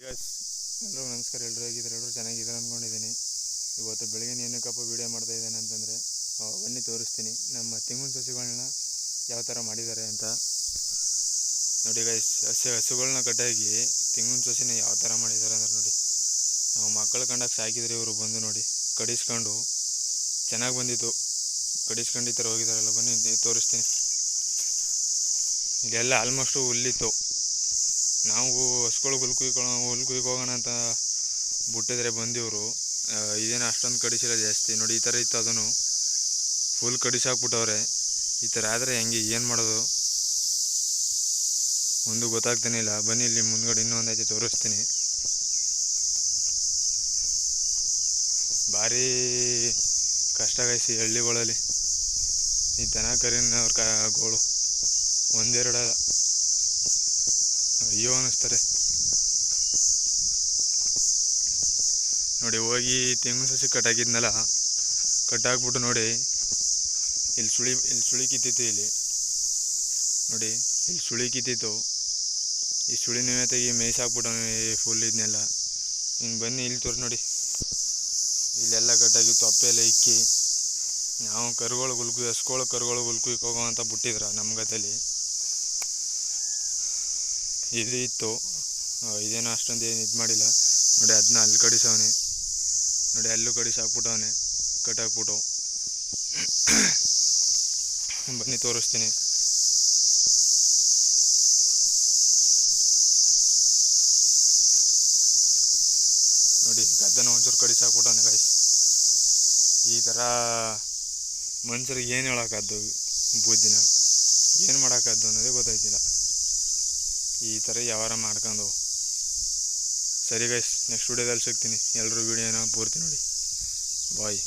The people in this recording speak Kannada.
ಗೈಸ್ ಎಲ್ಲರೂ ನಮಸ್ಕಾರ. ಎಲ್ಲರೂ ಹೇಗಿದ್ದಾರೆ? ಎಲ್ಲರೂ ಚೆನ್ನಾಗಿದ್ದಾರೆ ಅಂದ್ಕೊಂಡಿದ್ದೀನಿ. ಇವತ್ತು ಬೆಳಗ್ಗೆ ಏನಕ್ಕಪ್ಪ ವೀಡಿಯೋ ಮಾಡ್ತಾ ಇದ್ದೇನೆ ಅಂತಂದರೆ ಬನ್ನಿ ತೋರಿಸ್ತೀನಿ ನಮ್ಮ ತೆಂಗಿನ ಸಸಿಗಳನ್ನ ಯಾವ ಥರ ಮಾಡಿದ್ದಾರೆ ಅಂತ. ನೋಡಿ ಗೈಸ್, ಹಸುಗಳನ್ನ ಕಟ್ಟಾಗಿ ತೆಂಗಿನ ಸಸಿನ ಯಾವ ಥರ ಮಾಡಿದ್ದಾರೆ ಅಂದ್ರೆ ನೋಡಿ, ನಾವು ಮಕ್ಕಳು ಕಂಡಾಗ ಸಾಕಿದ್ರೆ ಇವರು ಬಂದು ನೋಡಿ ಕಡಿಸ್ಕೊಂಡು ಚೆನ್ನಾಗಿ ಬಂದಿತ್ತು. ಕಡಿಸ್ಕೊಂಡು ಈ ಥರ ಹೋಗಿದ್ದಾರಲ್ಲ, ಬನ್ನಿ ತೋರಿಸ್ತೀನಿ. ಇಲ್ಲೆಲ್ಲ ಆಲ್ಮೋಸ್ಟು ಹುಲ್ಲಿತ್ತು. ನಾವು ಹಸ್ಗಳು ಹುಲ್ ಕುಯ್ಕೋಗೋಣ ಅಂತ ಬಿಟ್ಟಿದ್ರೆ ಬಂದಿವರು ಇದೇನು ಅಷ್ಟೊಂದು ಕಡಿಸಿಲ್ಲ ಜಾಸ್ತಿ. ನೋಡಿ ಈ ಥರ ಇತ್ತು, ಅದನ್ನು ಫುಲ್ ಕಡಿಸಾಕ್ಬಿಟ್ಟವ್ರೆ. ಈ ಥರ ಆದರೆ ಹೆಂಗೆ ಏನು ಮಾಡೋದು ಒಂದು ಗೊತ್ತಾಗ್ತಾನೆ ಇಲ್ಲ. ಬನ್ನಿ ಇಲ್ಲಿ ಮುಂದ್ಗಡೆ ಇನ್ನೊಂದು ಐತೆ ತೋರಿಸ್ತೀನಿ. ಭಾರಿ ಕಷ್ಟ ಗಾಯಿಸಿ ಹಳ್ಳಿಗಳಲ್ಲಿ ಈ ದನ ಕರಿನವ್ರ ಗೋಳು ಒಂದೆರಡಲ್ಲ, ಅಯ್ಯೋ ಅನ್ನಿಸ್ತಾರೆ. ನೋಡಿ ಹೋಗಿ ತೆಂಗಿನ ಸಸಿ ಕಟ್ಟಾಕಿದ್ನಲ್ಲ, ಕಟ್ಟಾಕ್ಬಿಟ್ಟು ನೋಡಿ ಇಲ್ಲಿ ಸುಳಿ ಕಿತ್ತಿತ್ತು. ಇಲ್ಲಿ ನೋಡಿ ಇಲ್ಲಿ ಸುಳಿ ಕಿತ್ತಿತ್ತು. ಈ ಸುಳಿ ತೆಗಿ ಮೇಯ್ಸಾಕ್ಬಿಟ್ಟು ಫುಲ್ ಇದನ್ನೆಲ್ಲ. ಇನ್ನು ಬನ್ನಿ ಇಲ್ಲಿ ತೋರಿಸಿ ನೋಡಿ, ಇಲ್ಲೆಲ್ಲ ಕಟ್ಟಾಗಿತ್ತು. ಅಪ್ಪೆಲ್ಲ ಇಕ್ಕಿ ನಾವು ಹಸ್ಗಳು ಕರುಗಳು ಹುಲ್ಕುಯ್ಕೆ ಹೋಗೋ ಅಂತ ಬಿಟ್ಟಿದ್ರ ನಮ್ಮ ಗದ್ದೆಲಿ. ಇದು ಇತ್ತು, ಇದೇನೋ ಅಷ್ಟೊಂದು ಏನು ಇದು ಮಾಡಿಲ್ಲ. ನೋಡಿ ಅದನ್ನ ಅಲ್ಲಿ ಕಡಿಸವನೆ, ನೋಡಿ ಅಲ್ಲೂ ಕಡಿಸಾಕ್ಬಿಟ್ಟವನೆ ಕಟ್ಟಾಕ್ಬಿಟ್ಟು. ಬನ್ನಿ ತೋರಿಸ್ತೀನಿ. ನೋಡಿ ಗದ್ದೆನ ಒಂಚೂರು ಕಡಿಸಾಕ್ಬಿಟ್ಟವನೆ ಗಾಯ್ಸ್. ಈ ಥರ ಮನುಷ್ಯರಿಗೆ ಏನು ಹೇಳೋಕ್ಕಾದ್ದು, ಬುದ್ಧಿನ ಏನು ಮಾಡೋಕ್ಕಾದ್ದು ಅನ್ನೋದೇ ಗೊತ್ತಾಯ್ತಿಲ್ಲ. ಈ ಥರ ಯಾವಾರ ಮಾಡ್ಕೊಂಡು. ಸರಿ ಗೈಸ್, ನೆಕ್ಸ್ಟ್ ವಿಡಿಯೋದಲ್ಲಿ ಸಿಗ್ತೀನಿ. ಎಲ್ಲರೂ ವಿಡಿಯೋನ ಪೂರ್ತಿ ನೋಡಿ. ಬಾಯ್.